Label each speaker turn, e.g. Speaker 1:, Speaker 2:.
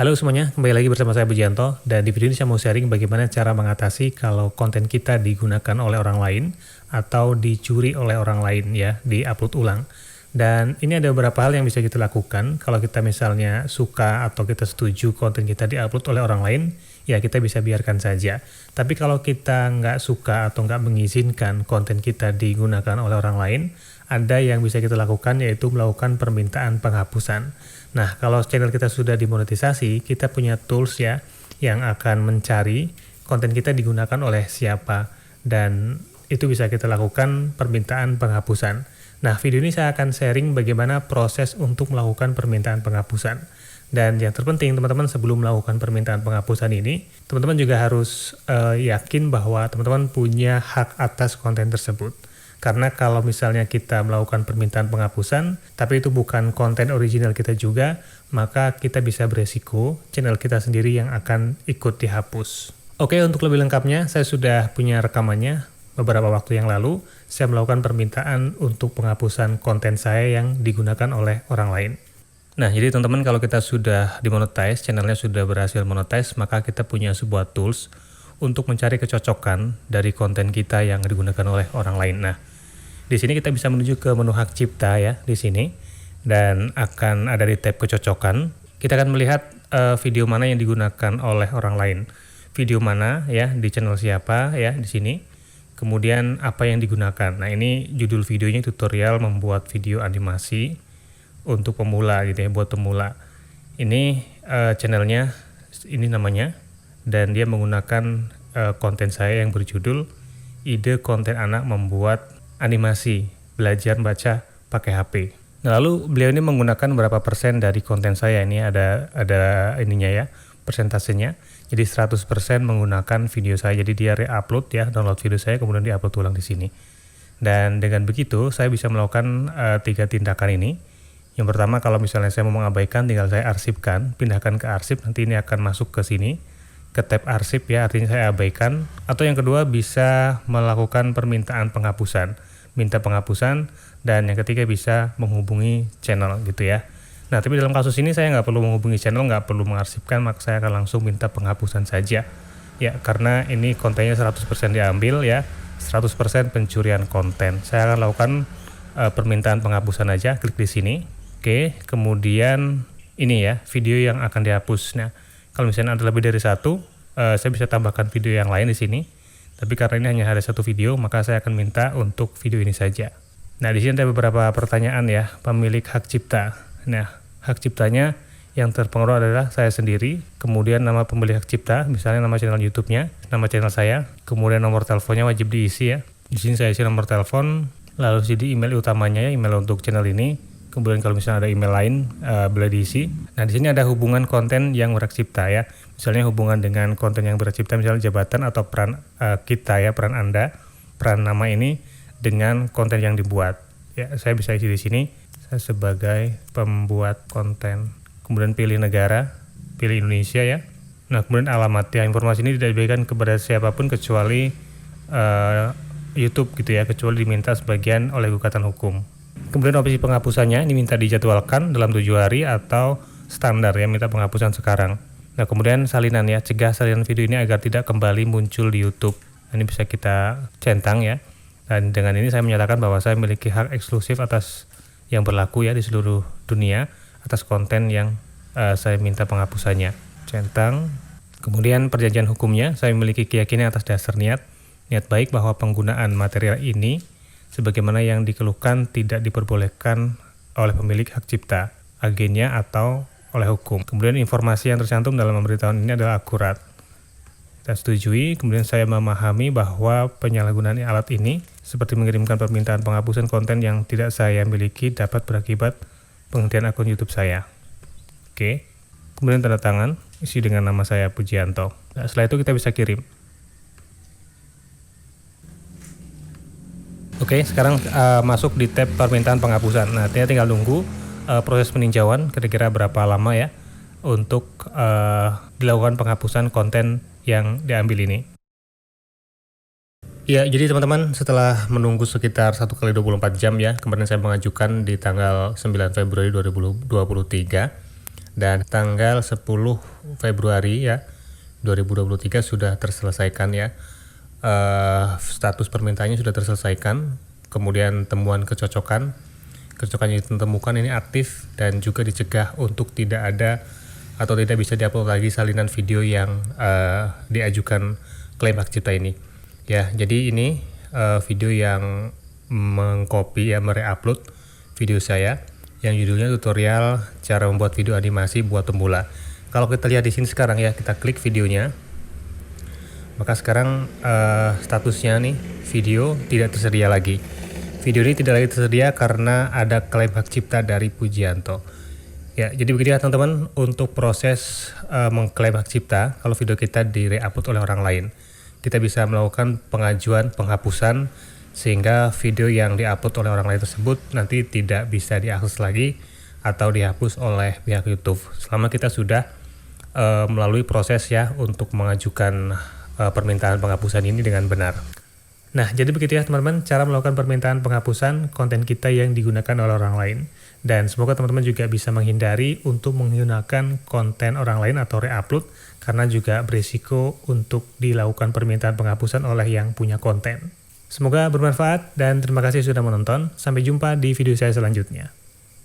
Speaker 1: Halo semuanya, kembali lagi bersama saya Pujianto, dan di video ini saya mau sharing bagaimana cara mengatasi kalau konten kita digunakan oleh orang lain atau dicuri oleh orang lain ya, di-upload ulang. Dan ini ada beberapa hal yang bisa kita lakukan kalau kita misalnya suka atau kita setuju konten kita di-upload oleh orang lain, ya kita bisa biarkan saja. Tapi kalau kita nggak suka atau nggak mengizinkan konten kita digunakan oleh orang lain, ada yang bisa kita lakukan yaitu melakukan permintaan penghapusan. Nah, kalau channel kita sudah dimonetisasi, kita punya tools ya yang akan mencari konten kita digunakan oleh siapa, dan itu bisa kita lakukan permintaan penghapusan. Nah, video ini saya akan sharing bagaimana proses untuk melakukan permintaan penghapusan. Dan yang terpenting teman-teman, sebelum melakukan permintaan penghapusan ini, teman-teman juga harus yakin bahwa teman-teman punya hak atas konten tersebut. Karena kalau misalnya kita melakukan permintaan penghapusan, tapi itu bukan konten original kita juga, maka kita bisa beresiko channel kita sendiri yang akan ikut dihapus. Oke, untuk lebih lengkapnya, saya sudah punya rekamannya beberapa waktu yang lalu. Saya melakukan permintaan untuk penghapusan konten saya yang digunakan oleh orang lain. Nah, jadi teman-teman, kalau kita sudah dimonetize, channelnya sudah berhasil monetize, maka kita punya sebuah tools untuk mencari kecocokan dari konten kita yang digunakan oleh orang lain. Nah, di sini kita bisa menuju ke menu hak cipta ya di sini, dan akan ada di tab kecocokan. Kita akan melihat video mana yang digunakan oleh orang lain, video mana ya di channel siapa ya di sini. Kemudian apa yang digunakan. Nah, ini judul videonya tutorial membuat video animasi untuk pemula gitu ya, buat pemula. Ini channelnya, ini namanya, dan dia menggunakan konten saya yang berjudul ide konten anak membuat animasi belajar baca pakai HP. Nah, lalu beliau ini menggunakan berapa persen dari konten saya, ini ada ininya ya, persentasenya. Jadi 100% menggunakan video saya. Jadi dia re-upload ya, download video saya kemudian di-upload ulang di sini. Dan dengan begitu saya bisa melakukan 3 tindakan ini. Yang pertama, kalau misalnya saya mau mengabaikan, tinggal saya arsipkan, pindahkan ke arsip, nanti ini akan masuk ke sini, ke tab arsip ya, artinya saya abaikan. Atau yang kedua, bisa melakukan permintaan penghapusan, minta penghapusan. Dan yang ketiga, bisa menghubungi channel gitu ya. Nah, tapi dalam kasus ini saya nggak perlu menghubungi channel, nggak perlu mengarsipkan, maka saya akan langsung minta penghapusan saja ya, karena ini kontennya 100% diambil ya, 100% pencurian konten. Saya akan lakukan permintaan penghapusan aja, klik di sini. Oke, kemudian ini ya video yang akan dihapus. Nah, kalau misalnya ada lebih dari satu, saya bisa tambahkan video yang lain di sini. Tapi karena ini hanya ada satu video, maka saya akan minta untuk video ini saja. Nah, di sini ada beberapa pertanyaan ya, pemilik hak cipta. Nah, hak ciptanya yang terpengaruh adalah saya sendiri, kemudian nama pemilik hak cipta, misalnya nama channel YouTube-nya, nama channel saya, kemudian nomor teleponnya wajib diisi ya. Di sini saya isi nomor telepon, lalu di email utamanya ya, email untuk channel ini. Kemudian kalau misalnya ada email lain boleh diisi. Nah, di sini ada hubungan konten yang berhak cipta ya. Misalnya hubungan dengan konten yang berhak cipta, misalnya jabatan atau peran kita ya, peran Anda, peran nama ini dengan konten yang dibuat. Ya, saya bisa isi di sini. Saya sebagai pembuat konten. Kemudian pilih negara, pilih Indonesia ya. Nah, kemudian alamat ya. Informasi ini tidak diberikan kepada siapapun kecuali YouTube gitu ya, kecuali diminta sebagian oleh gugatan hukum. Kemudian opsi penghapusannya ini minta dijadwalkan dalam 7 hari atau standar ya, minta penghapusan sekarang. Nah, kemudian salinan ya, cegah salinan video ini agar tidak kembali muncul di YouTube. Nah, ini bisa kita centang ya. Dan dengan ini saya menyatakan bahwa saya memiliki hak eksklusif atas yang berlaku ya di seluruh dunia atas konten yang saya minta penghapusannya. Centang. Kemudian perjanjian hukumnya, saya memiliki keyakinan atas dasar niat baik bahwa penggunaan material ini sebagaimana yang dikeluhkan tidak diperbolehkan oleh pemilik hak cipta, agennya atau oleh hukum. Kemudian informasi yang tercantum dalam pemberitahuan ini adalah akurat. Kita setujui. Kemudian saya memahami bahwa penyalahgunaan alat ini seperti mengirimkan permintaan penghapusan konten yang tidak saya miliki dapat berakibat penghentian akun YouTube saya. Oke. Kemudian tanda tangan, isi dengan nama saya Pujianto. Nah, setelah itu kita bisa kirim. Oke, sekarang masuk di tab permintaan penghapusan. Nah, tinggal nunggu proses peninjauan kira-kira berapa lama ya untuk dilakukan penghapusan konten yang diambil ini. Ya, jadi teman-teman, setelah menunggu sekitar 1 kali 24 jam ya, kemarin saya mengajukan di tanggal 9 Februari 2023. dan tanggal 10 Februari ya 2023 sudah terselesaikan ya. Status permintaannya sudah terselesaikan, kemudian temuan kecocokan yang ditemukan ini aktif dan juga dicegah untuk tidak ada atau tidak bisa diupload lagi salinan video yang diajukan klaim hak cipta ini ya. Jadi ini video yang mengcopy ya, mereupload video saya yang judulnya tutorial cara membuat video animasi buat pemula. Kalau kita lihat di sini sekarang ya, kita klik videonya. Maka sekarang statusnya nih video tidak tersedia lagi. Video ini tidak lagi tersedia karena ada klaim hak cipta dari Pujianto. Ya, jadi begitu ya teman-teman untuk proses mengklaim hak cipta kalau video kita di-reupload oleh orang lain. Kita bisa melakukan pengajuan penghapusan sehingga video yang diupload oleh orang lain tersebut nanti tidak bisa diakses lagi atau dihapus oleh pihak YouTube selama kita sudah melalui proses ya untuk mengajukan permintaan penghapusan ini dengan benar. Nah, jadi begitu ya teman-teman cara melakukan permintaan penghapusan konten kita yang digunakan oleh orang lain. Dan semoga teman-teman juga bisa menghindari untuk menggunakan konten orang lain atau reupload karena juga berisiko untuk dilakukan permintaan penghapusan oleh yang punya konten. Semoga bermanfaat dan terima kasih sudah menonton. Sampai jumpa di video saya selanjutnya.